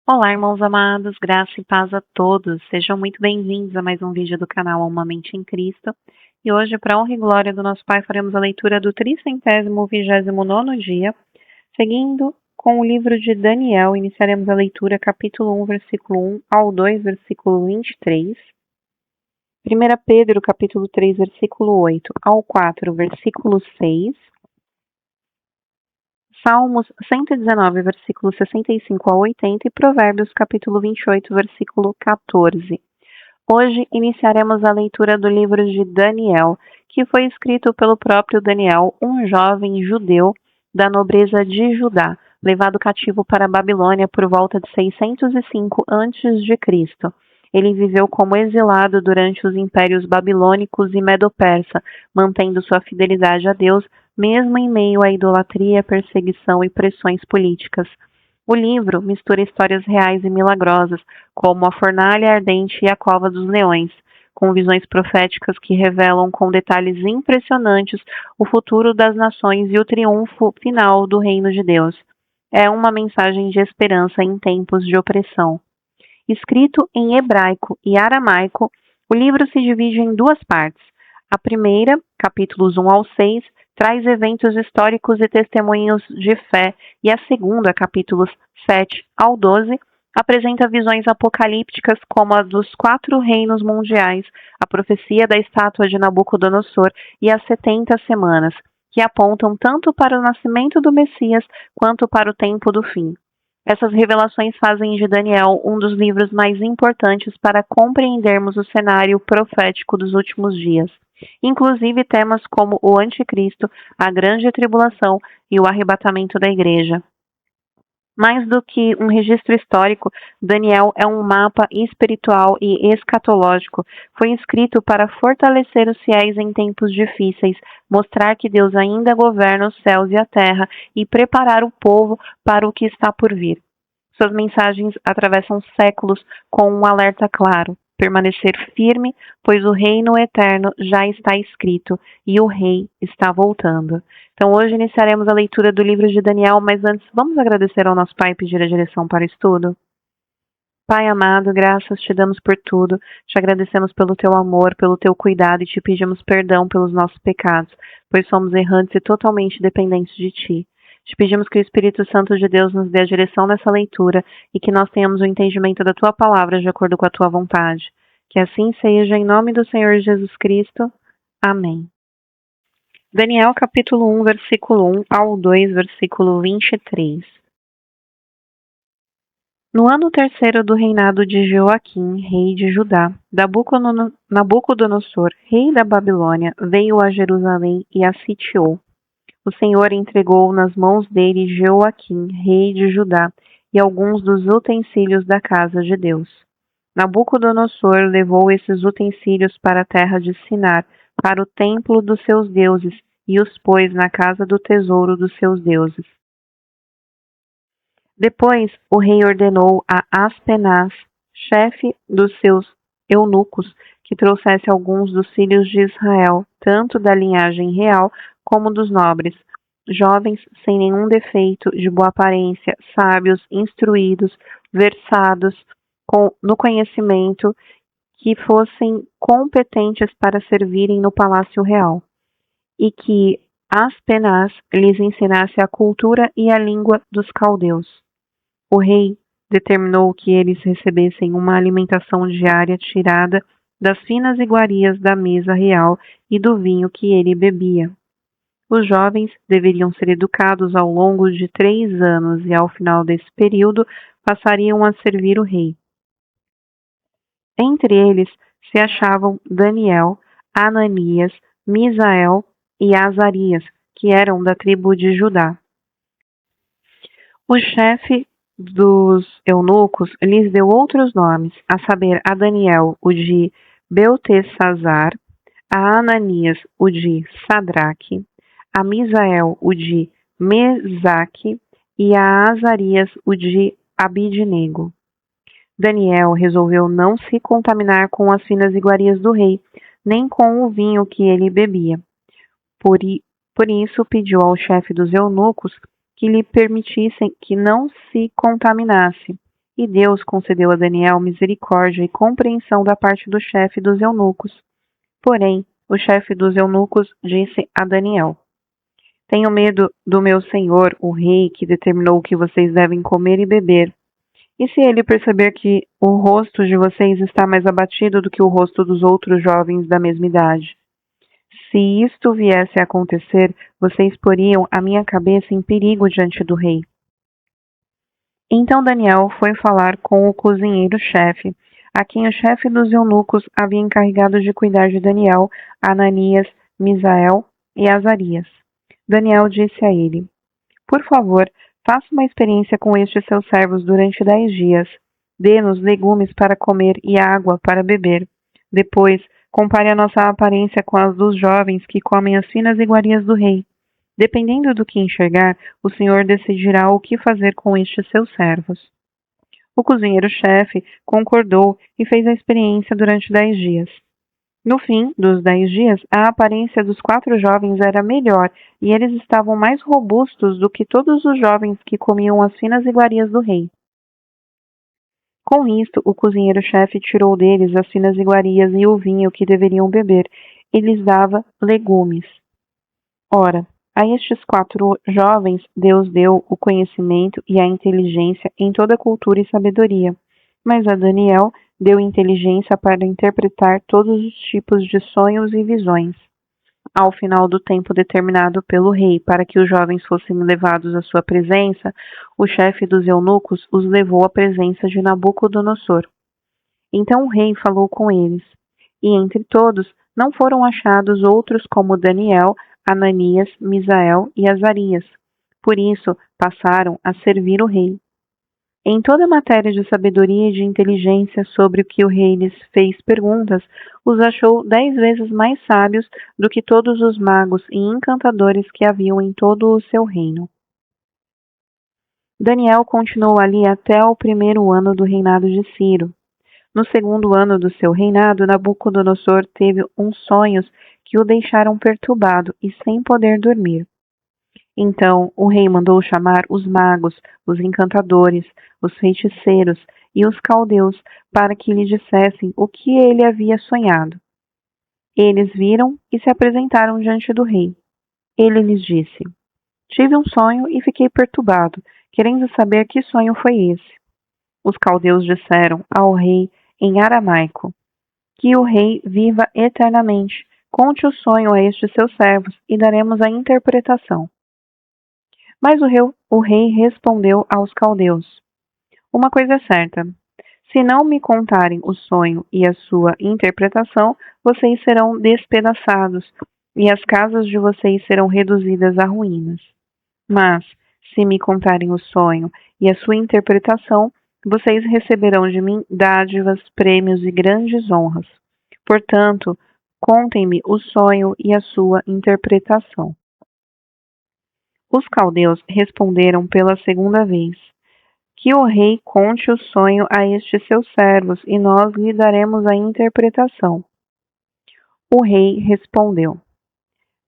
Olá, irmãos amados, graça e paz a todos. Sejam muito bem-vindos a mais um vídeo do canal Uma Mente em Cristo. E hoje, para a honra e glória do nosso Pai, faremos a leitura do 329º dia. Seguindo com o livro de Daniel, iniciaremos a leitura capítulo 1, versículo 1 ao 2, versículo 23. 1 Pedro, capítulo 3, versículo 8 ao 4, versículo 6. Salmos 119, versículos 65 a 80 e Provérbios, capítulo 28, versículo 14. Hoje iniciaremos a leitura do livro de Daniel, que foi escrito pelo próprio Daniel, um jovem judeu da nobreza de Judá, levado cativo para a Babilônia por volta de 605 a.C. Ele viveu como exilado durante os impérios babilônicos e medo-persa, mantendo sua fidelidade a Deus, mesmo em meio à idolatria, perseguição e pressões políticas. O livro mistura histórias reais e milagrosas, como a fornalha ardente e a cova dos leões, com visões proféticas que revelam com detalhes impressionantes o futuro das nações e o triunfo final do reino de Deus. É uma mensagem de esperança em tempos de opressão. Escrito em hebraico e aramaico, o livro se divide em duas partes. A primeira, capítulos 1 ao 6, traz eventos históricos e testemunhos de fé, e a segunda, capítulos 7 ao 12, apresenta visões apocalípticas como a dos 4 reinos mundiais, a profecia da estátua de Nabucodonosor e as 70 semanas, que apontam tanto para o nascimento do Messias quanto para o tempo do fim. Essas revelações fazem de Daniel um dos livros mais importantes para compreendermos o cenário profético dos últimos dias, inclusive temas como o anticristo, a grande tribulação e o arrebatamento da igreja. Mais do que um registro histórico, Daniel é um mapa espiritual e escatológico. Foi escrito para fortalecer os fiéis em tempos difíceis, mostrar que Deus ainda governa os céus e a terra e preparar o povo para o que está por vir. Suas mensagens atravessam séculos com um alerta claro: permanecer firme, pois o reino eterno já está escrito e o rei está voltando. Então hoje iniciaremos a leitura do livro de Daniel, mas antes vamos agradecer ao nosso Pai e pedir a direção para o estudo? Pai amado, graças te damos por tudo, te agradecemos pelo teu amor, pelo teu cuidado e te pedimos perdão pelos nossos pecados, pois somos errantes e totalmente dependentes de ti. Te pedimos que o Espírito Santo de Deus nos dê a direção nessa leitura e que nós tenhamos o entendimento da tua palavra de acordo com a tua vontade. Que assim seja, em nome do Senhor Jesus Cristo. Amém. Daniel capítulo 1, versículo 1 ao 2, versículo 23. No ano terceiro do reinado de Joaquim, rei de Judá, Nabucodonosor, rei da Babilônia, veio a Jerusalém e a sitiou. O Senhor entregou nas mãos dele Joaquim, rei de Judá, e alguns dos utensílios da casa de Deus. Nabucodonosor levou esses utensílios para a terra de Sinar, para o templo dos seus deuses, e os pôs na casa do tesouro dos seus deuses. Depois, o rei ordenou a Aspenaz, chefe dos seus eunucos, que trouxesse alguns dos filhos de Israel, tanto da linhagem real como dos nobres, jovens sem nenhum defeito, de boa aparência, sábios, instruídos, versados no conhecimento, que fossem competentes para servirem no palácio real, e que Aspenaz lhes ensinasse a cultura e a língua dos caldeus. O rei determinou que eles recebessem uma alimentação diária tirada das finas iguarias da mesa real e do vinho que ele bebia. Os jovens deveriam ser educados ao longo de 3 anos e, ao final desse período, passariam a servir o rei. Entre eles se achavam Daniel, Ananias, Misael e Azarias, que eram da tribo de Judá. O chefe dos eunucos lhes deu outros nomes, a saber, a Daniel o de Beltesazar, a Ananias o de Sadraque, a Misael o de Mesaque e a Azarias o de Abidnego. Daniel resolveu não se contaminar com as finas iguarias do rei, nem com o vinho que ele bebia. Por isso pediu ao chefe dos eunucos que lhe permitissem que não se contaminasse, E Deus concedeu a Daniel misericórdia e compreensão da parte do chefe dos eunucos. Porém, o chefe dos eunucos disse a Daniel: Tenho medo do meu senhor, o rei, que determinou o que vocês devem comer e beber. E se ele perceber que o rosto de vocês está mais abatido do que o rosto dos outros jovens da mesma idade? Se isto viesse a acontecer, vocês poriam a minha cabeça em perigo diante do rei. Então Daniel foi falar com o cozinheiro-chefe, a quem o chefe dos eunucos havia encarregado de cuidar de Daniel, Ananias, Misael e Azarias. Daniel disse a ele: Por favor, faça uma experiência com estes seus servos durante 10 dias. Dê-nos legumes para comer e água para beber. Depois, compare a nossa aparência com as dos jovens que comem as finas iguarias do rei. Dependendo do que enxergar, o Senhor decidirá o que fazer com estes seus servos. O cozinheiro-chefe concordou e fez a experiência durante 10 dias. No fim dos 10 dias, a aparência dos 4 jovens era melhor e eles estavam mais robustos do que todos os jovens que comiam as finas iguarias do rei. Com isto, o cozinheiro-chefe tirou deles as finas iguarias e o vinho que deveriam beber e lhes dava legumes. Ora, a estes 4 jovens Deus deu o conhecimento e a inteligência em toda cultura e sabedoria, mas a Daniel deu inteligência para interpretar todos os tipos de sonhos e visões. Ao final do tempo determinado pelo rei para que os jovens fossem levados à sua presença, o chefe dos eunucos os levou à presença de Nabucodonosor. Então o rei falou com eles, e entre todos não foram achados outros como Daniel, Ananias, Misael e Azarias. Por isso, passaram a servir o rei. Em toda a matéria de sabedoria e de inteligência sobre o que o rei lhes fez perguntas, os achou 10 vezes mais sábios do que todos os magos e encantadores que haviam em todo o seu reino. Daniel continuou ali até o 1º ano do reinado de Ciro. No 2º ano do seu reinado, Nabucodonosor teve uns sonhos que o deixaram perturbado e sem poder dormir. Então o rei mandou chamar os magos, os encantadores, os feiticeiros e os caldeus para que lhe dissessem o que ele havia sonhado. Eles viram e se apresentaram diante do rei. Ele lhes disse: Tive um sonho e fiquei perturbado, querendo saber que sonho foi esse. Os caldeus disseram ao rei em aramaico: Que o rei viva eternamente. Conte o sonho a estes seus servos e daremos a interpretação. Mas o rei respondeu aos caldeus: Uma coisa é certa. Se não me contarem o sonho e a sua interpretação, vocês serão despedaçados e as casas de vocês serão reduzidas a ruínas. Mas, se me contarem o sonho e a sua interpretação, vocês receberão de mim dádivas, prêmios e grandes honras. Portanto, contem-me o sonho e a sua interpretação. Os caldeus responderam pela 2ª vez: Que o rei conte o sonho a estes seus servos, e nós lhe daremos a interpretação. O rei respondeu: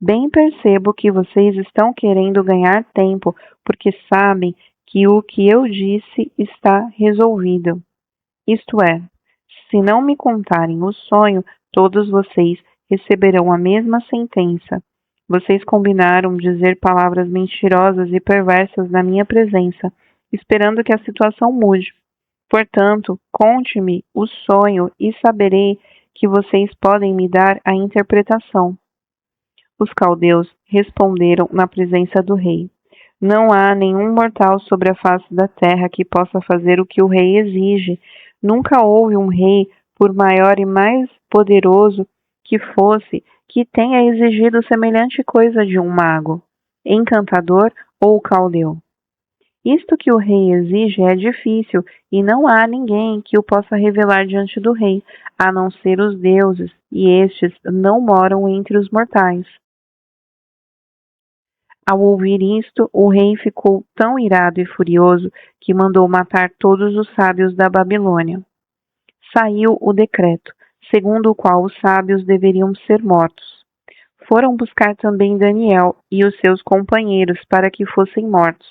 Bem percebo que vocês estão querendo ganhar tempo, porque sabem que o que eu disse está resolvido. Isto é, se não me contarem o sonho, todos vocês receberão a mesma sentença. Vocês combinaram dizer palavras mentirosas e perversas na minha presença, esperando que a situação mude. Portanto, conte-me o sonho e saberei que vocês podem me dar a interpretação. Os caldeus responderam na presença do rei: Não há nenhum mortal sobre a face da terra que possa fazer o que o rei exige. Nunca houve um rei, por maior e mais poderoso que fosse, que tenha exigido semelhante coisa de um mago, encantador ou caldeu. Isto que o rei exige é difícil, e não há ninguém que o possa revelar diante do rei, a não ser os deuses, e estes não moram entre os mortais. Ao ouvir isto, o rei ficou tão irado e furioso que mandou matar todos os sábios da Babilônia. Saiu o decreto, segundo o qual os sábios deveriam ser mortos. Foram buscar também Daniel e os seus companheiros para que fossem mortos.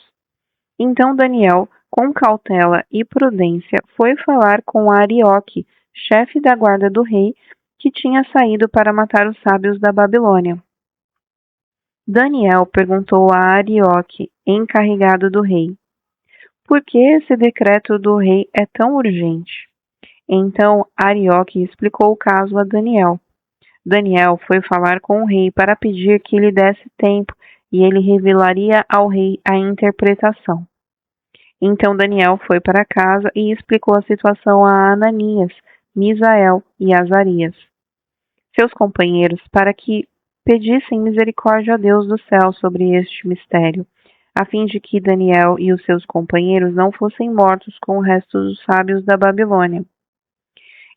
Então Daniel Com cautela e prudência, foi falar com Arioque, chefe da guarda do rei, que tinha saído para matar os sábios da Babilônia. Daniel perguntou a Arioque, encarregado do rei: por que esse decreto do rei é tão urgente? Então Arioque explicou o caso a Daniel. Daniel foi falar com o rei para pedir que lhe desse tempo e ele revelaria ao rei a interpretação. Então Daniel foi para casa e explicou a situação a Ananias, Misael e Azarias, seus companheiros, para que pedissem misericórdia a Deus do céu sobre este mistério, a fim de que Daniel e os seus companheiros não fossem mortos com o resto dos sábios da Babilônia.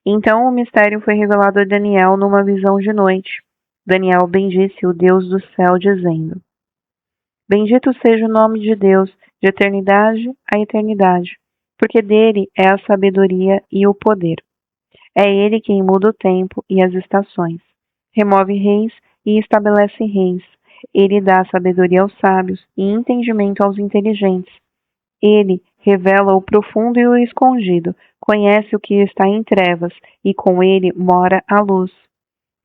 Então o mistério foi revelado a Daniel numa visão de noite. Daniel bendisse o Deus do céu, dizendo: bendito seja o nome de Deus, de eternidade a eternidade, porque dele é a sabedoria e o poder. É ele quem muda o tempo e as estações, remove reis e estabelece reis. Ele dá sabedoria aos sábios e entendimento aos inteligentes. Ele revela o profundo e o escondido, conhece o que está em trevas, e com ele mora a luz.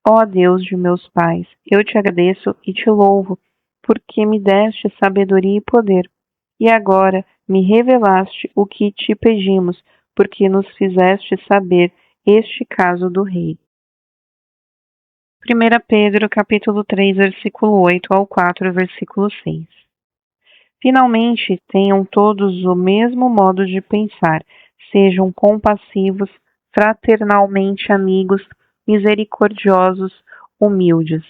Ó Deus de meus pais, eu te agradeço e te louvo, porque me deste sabedoria e poder. E agora me revelaste o que te pedimos, porque nos fizeste saber este caso do rei. 1 Pedro capítulo 3, versículo 8 ao 4, versículo 6. Finalmente, tenham todos o mesmo modo de pensar, sejam compassivos, fraternalmente amigos, misericordiosos, humildes.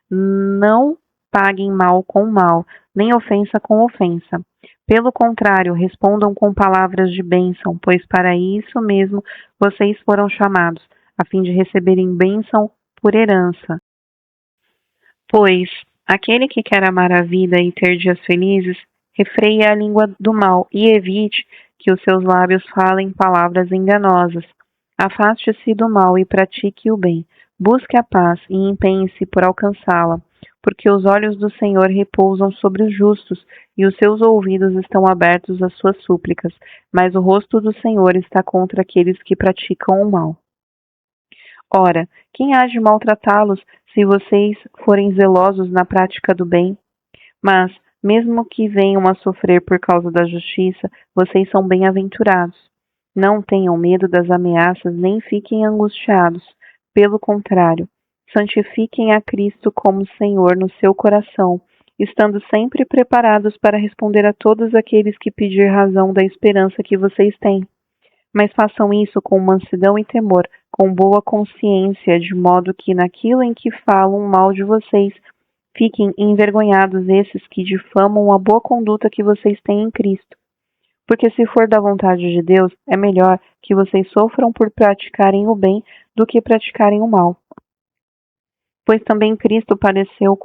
Não paguem mal com mal, nem ofensa com ofensa. Pelo contrário, respondam com palavras de bênção, pois para isso mesmo vocês foram chamados, a fim de receberem bênção por herança. Pois aquele que quer amar a vida e ter dias felizes, refreie a língua do mal e evite que os seus lábios falem palavras enganosas. Afaste-se do mal e pratique o bem. Busque a paz e empenhe-se por alcançá-la, porque os olhos do Senhor repousam sobre os justos e os seus ouvidos estão abertos às suas súplicas, mas o rosto do Senhor está contra aqueles que praticam o mal. Ora, quem há de maltratá-los se vocês forem zelosos na prática do bem? Mas, mesmo que venham a sofrer por causa da justiça, vocês são bem-aventurados. Não tenham medo das ameaças, nem fiquem angustiados. Pelo contrário, santifiquem a Cristo como Senhor no seu coração, estando sempre preparados para responder a todos aqueles que pedir razão da esperança que vocês têm. Mas façam isso com mansidão e temor, com boa consciência, de modo que naquilo em que falam mal de vocês, fiquem envergonhados esses que difamam a boa conduta que vocês têm em Cristo. Porque se for da vontade de Deus, é melhor que vocês sofram por praticarem o bem do que praticarem o mal. Pois também Cristo padeceu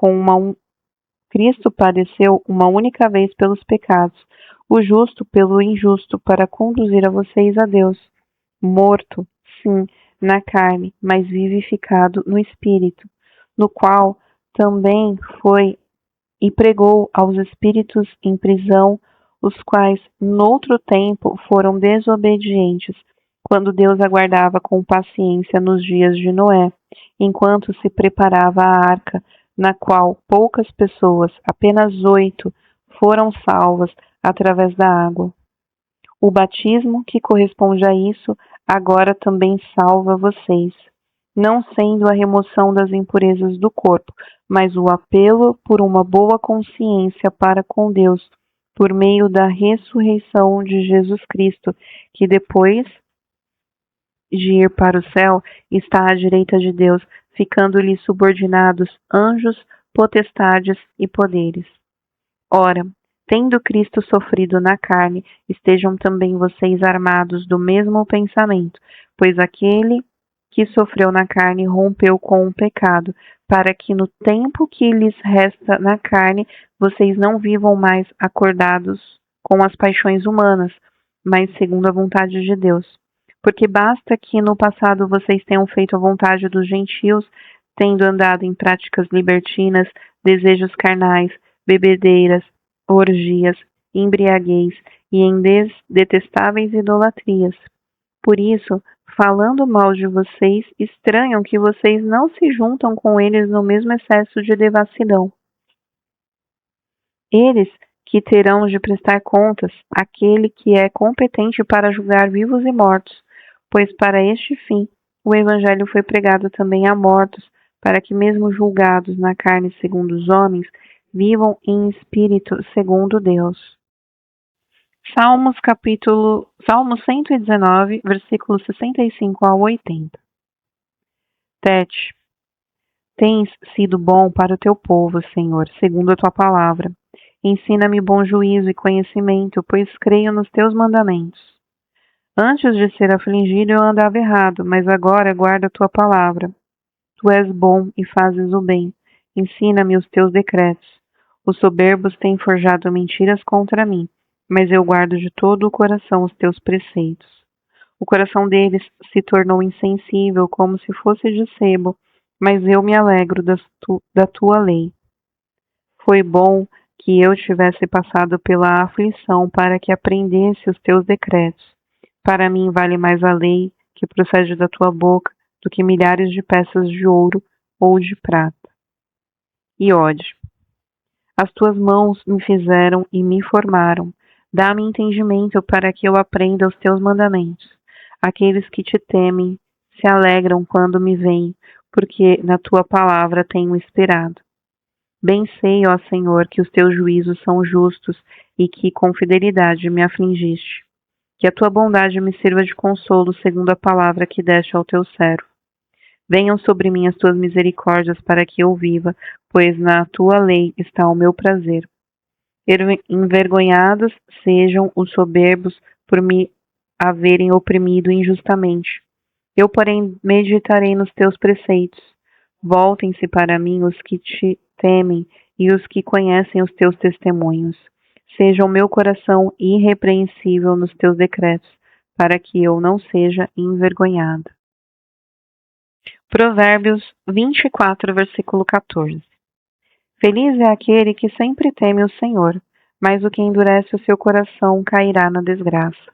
uma única vez pelos pecados, o justo pelo injusto, para conduzir a vocês a Deus. Morto, sim, na carne, mas vivificado no Espírito, no qual também foi e pregou aos espíritos em prisão, os quais, noutro tempo, foram desobedientes, quando Deus aguardava com paciência nos dias de Noé, enquanto se preparava a arca, na qual poucas pessoas, apenas 8, foram salvas através da água. O batismo, que corresponde a isso, agora também salva vocês, não sendo a remoção das impurezas do corpo, mas o apelo por uma boa consciência para com Deus, por meio da ressurreição de Jesus Cristo, que depois de ir para o céu, está à direita de Deus, ficando-lhe subordinados anjos, potestades e poderes. Ora, tendo Cristo sofrido na carne, estejam também vocês armados do mesmo pensamento, pois aquele que sofreu na carne rompeu com o pecado, para que no tempo que lhes resta na carne, vocês não vivam mais acordados com as paixões humanas, mas segundo a vontade de Deus. Porque basta que no passado vocês tenham feito a vontade dos gentios, tendo andado em práticas libertinas, desejos carnais, bebedeiras, orgias, embriaguez e em detestáveis idolatrias. Por isso, falando mal de vocês, estranham que vocês não se juntam com eles no mesmo excesso de devassidão. Eles que terão de prestar contas àquele que é competente para julgar vivos e mortos, pois para este fim o Evangelho foi pregado também a mortos, para que mesmo julgados na carne segundo os homens, vivam em espírito segundo Deus. Salmos 119, versículos 65 a 80. Tete. Tens sido bom para o teu povo, Senhor, segundo a tua palavra. Ensina-me bom juízo e conhecimento, pois creio nos teus mandamentos. Antes de ser afligido eu andava errado, mas agora guardo a tua palavra. Tu és bom e fazes o bem. Ensina-me os teus decretos. Os soberbos têm forjado mentiras contra mim, mas eu guardo de todo o coração os teus preceitos. O coração deles se tornou insensível, como se fosse de sebo, mas eu me alegro da tua lei. Foi bom que eu tivesse passado pela aflição para que aprendesse os teus decretos. Para mim vale mais a lei que procede da tua boca do que milhares de peças de ouro ou de prata. Iode. As tuas mãos me fizeram e me formaram. Dá-me entendimento para que eu aprenda os teus mandamentos. Aqueles que te temem se alegram quando me veem, porque na tua palavra tenho esperado. Bem sei, ó Senhor, que os teus juízos são justos e que com fidelidade me afligiste. Que a tua bondade me sirva de consolo segundo a palavra que deste ao teu servo. Venham sobre mim as tuas misericórdias para que eu viva, pois na tua lei está o meu prazer. Envergonhados sejam os soberbos por me haverem oprimido injustamente. Eu, porém, meditarei nos teus preceitos. Voltem-se para mim os que te temem e os que conhecem os teus testemunhos. Seja o meu coração irrepreensível nos teus decretos, para que eu não seja envergonhada. Provérbios 24, versículo 14. Feliz é aquele que sempre teme o Senhor, mas o que endurece o seu coração cairá na desgraça.